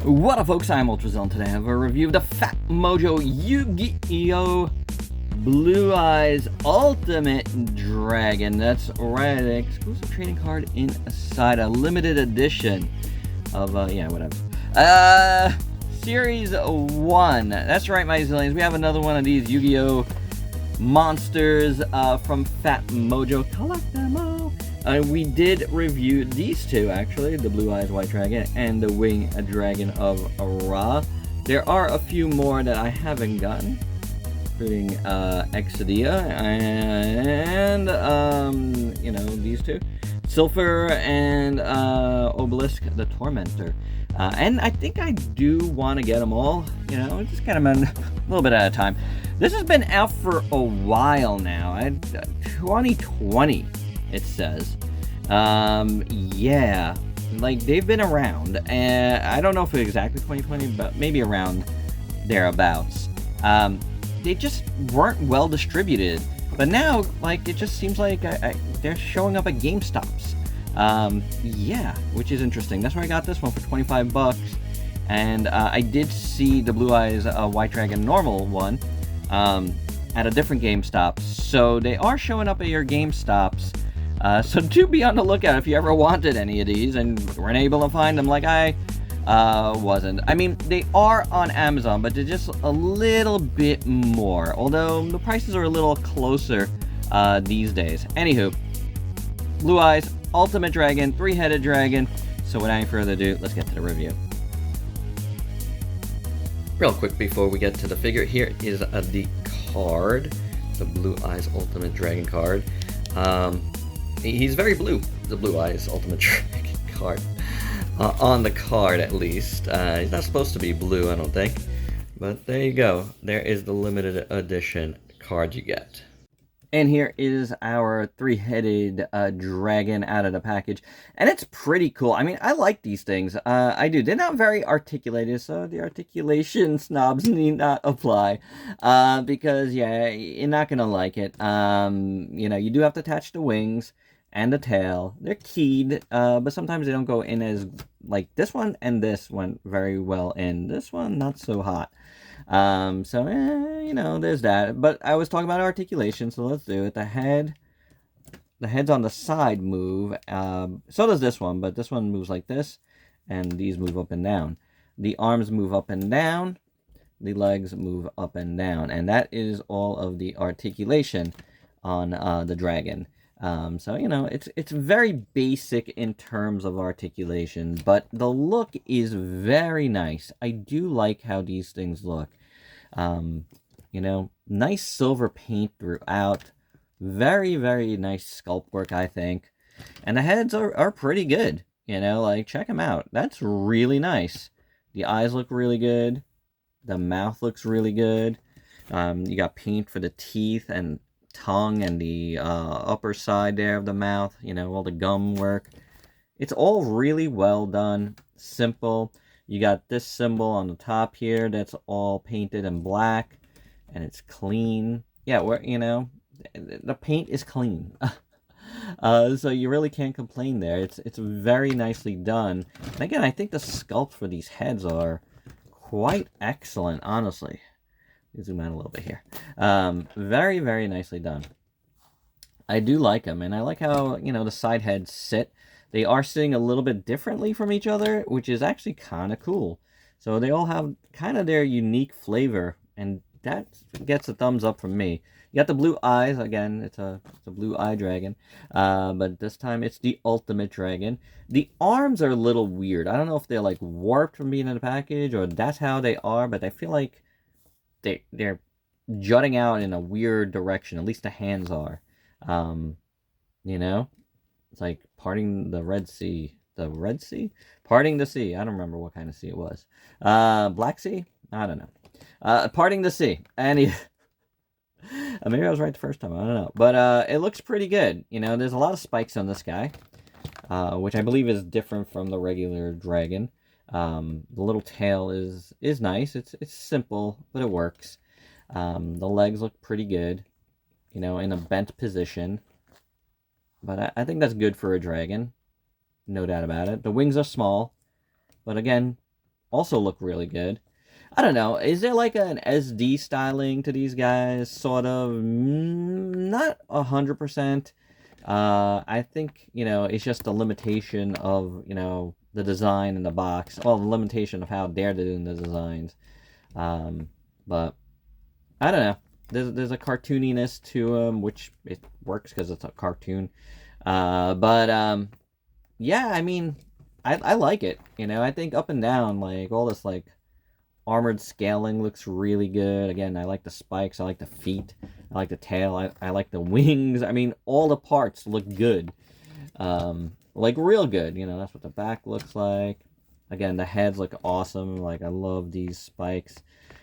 What up, folks? I'm ultrazillatoys, and today I have a review of the PHATMOJO Yu-Gi-Oh! Blue Eyes Ultimate Dragon. That's right, an exclusive trading card inside a limited edition of, Series 1. That's right, my zillions. We have another one of these Yu-Gi-Oh! Monsters from PHATMOJO. Collect them all. We did review these two, actually, the Blue Eyes White Dragon and the Wing Dragon of Ra. There are a few more that I haven't gotten, including Exodia and, these two. Sulfur and Obelisk the Tormentor. And I think I do want to get them all, just get them in a little bit at a time. This has been out for a while now, 2020. It says, yeah, like they've been around, and I don't know if it's exactly 2020, but maybe around thereabouts. They just weren't well distributed, but now, like, it just seems like they're showing up at GameStops. Yeah, which is interesting. That's where I got this one for 25 bucks, and I did see the Blue Eyes White Dragon normal one at a different GameStop, so they are showing up at your GameStops. So do be on the lookout if you ever wanted any of these and weren't able to find them like I wasn't. I mean, they are on Amazon, but they're just a little bit more, although the prices are a little closer these days. Anywho, Blue Eyes, Ultimate Dragon, three-headed dragon. So without any further ado, let's get to the review. Real quick before we get to the figure, here is the card, the Blue Eyes Ultimate Dragon card. He's very blue, the Blue Eyes Ultimate Dragon card. On the card, at least. He's not supposed to be blue, I don't think. But there you go. There is the limited edition card you get. And here is our three-headed dragon out of the package. And it's pretty cool. I mean, I like these things. I do. They're not very articulated, so the articulation snobs need not apply. Because, yeah, you're not going to like it. You do have to attach the wings and the tail. They're keyed, but sometimes they don't go in as, like, this one and this went very well in. This one, not so hot. There's that. But I was talking about articulation, so let's do it. The heads on the side move. So does this one, but this one moves like this, and these move up and down. The arms move up and down. The legs move up and down, and that is all of the articulation on the dragon. It's very basic in terms of articulation, but the look is very nice. I do like how these things look. Nice silver paint throughout. Very, very nice sculpt work, I think. And the heads are pretty good. Check them out. That's really nice. The eyes look really good. The mouth looks really good. You got paint for the teeth and tongue and the upper side there of the mouth, all the gum work. It's all really well done, simple. You got this symbol on the top here that's all painted in black, and it's clean. Yeah, the paint is clean. So you really can't complain there. It's very nicely done. And again, I think the sculpt for these heads are quite excellent, honestly. Zoom out a little bit here. Very, very nicely done. I do like them, and I like how, the side heads sit. They are sitting a little bit differently from each other, which is actually kind of cool. So they all have kind of their unique flavor, and that gets a thumbs up from me. You got the blue eyes, again, it's a blue eye dragon, but this time it's the Ultimate Dragon. The arms are a little weird. I don't know if they're, like, warped from being in the package, or that's how they are, but I feel like they're jutting out in a weird direction. At least the hands are. It's like parting the Red Sea. The Red Sea? Parting the sea. I don't remember what kind of sea it was. Black Sea? I don't know. Parting the sea. And maybe I was right the first time. I don't know. But it looks pretty good. There's a lot of spikes on this guy, which I believe is different from the regular dragon. The little tail is nice. It's simple, but it works. The legs look pretty good, in a bent position. But I think that's good for a dragon. No doubt about it. The wings are small, but again, also look really good. I don't know. Is there like an SD styling to these guys? Sort of. Not 100%. I think, it's just a limitation of, the design in the box. Well, the limitation of how they're doing the designs. But I don't know. There's a cartooniness to them, which it works because it's a cartoon. But yeah, I mean, I like it. I think up and down, like all this like armored scaling looks really good. Again, I like the spikes. I like the feet. I like the tail. I like the wings. I mean, all the parts look good. Like real good. That's what the back looks like. Again, the heads look awesome. Like, I love these spikes.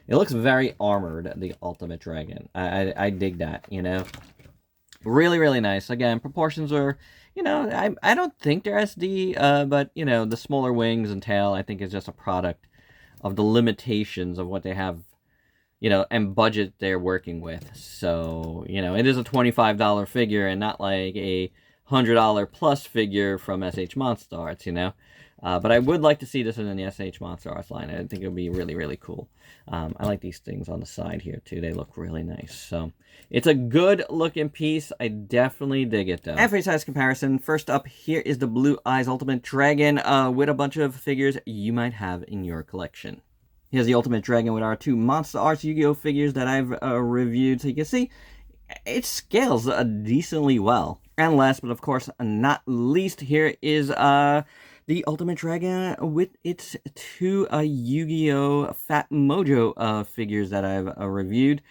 It looks very armored, the Ultimate Dragon. I dig that, Really, really nice. Again, proportions are, I don't think they're SD, but, the smaller wings and tail, I think is just a product of the limitations of what they have, and budget they're working with. So, it is a $25 figure and not like a $100 plus figure from SH Monster Arts, But I would like to see this in the SH Monster Arts line. I think it would be really, really cool. I like these things on the side here, too. They look really nice. So, it's a good-looking piece. I definitely dig it, though. And for a size comparison, first up, here is the Blue Eyes Ultimate Dragon with a bunch of figures you might have in your collection. Here's the Ultimate Dragon with our 2 Monster Arts Yu-Gi-Oh! Figures that I've reviewed. So, you can see, it scales decently well. And last, but of course not least, here is the Ultimate Dragon with its 2 Yu-Gi-Oh! PHATMOJO figures that I've reviewed.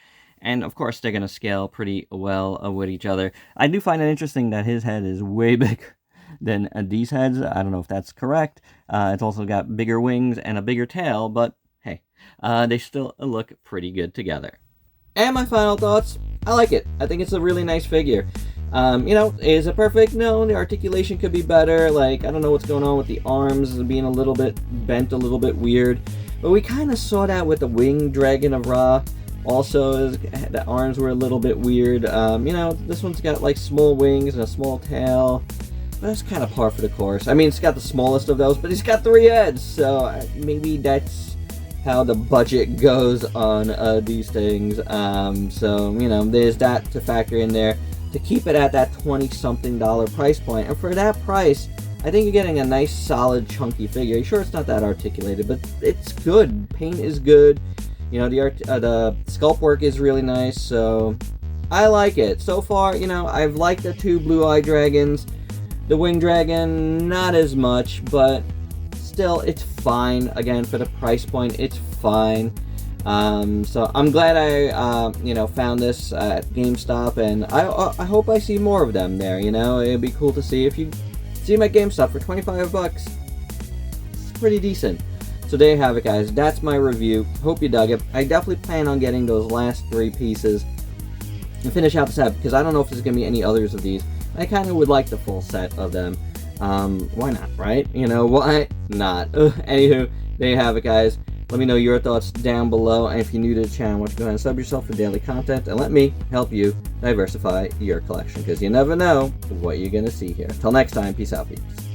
And of course, they're going to scale pretty well with each other. I do find it interesting that his head is way bigger than these heads. I don't know if that's correct. It's also got bigger wings and a bigger tail, but hey, they still look pretty good together. And my final thoughts, I like it. I think it's a really nice figure. Is it perfect? No, the articulation could be better. Like, I don't know what's going on with the arms being a little bit bent, a little bit weird. But we kind of saw that with the Winged Dragon of Ra. Also, the arms were a little bit weird. This one's got like small wings and a small tail. But that's kind of par for the course. I mean, it's got the smallest of those, but it's got 3 heads. So maybe that's how the budget goes on these things. So, there's that to factor in there to keep it at that $20-something price point. And for that price, I think you're getting a nice, solid, chunky figure. Sure, it's not that articulated, but it's good. Paint is good. The sculpt work is really nice, so I like it. So far, I've liked the 2 Blue Eye Dragons. The Winged Dragon, not as much, but still, it's fine. Again, for the price point, it's fine. So I'm glad I, found this at GameStop, and I hope I see more of them there, It'd be cool to see. If you see them at GameStop for $25, it's pretty decent. So there you have it, guys. That's my review. Hope you dug it. I definitely plan on getting those last 3 pieces and finish out the set, because I don't know if there's going to be any others of these. I kind of would like the full set of them. Why not, right? Why not? Anywho, there you have it, guys. Let me know your thoughts down below, and if you're new to the channel, why don't you go ahead and sub yourself for daily content, and let me help you diversify your collection, because you never know what you're going to see here. Till next time, peace out, peeps.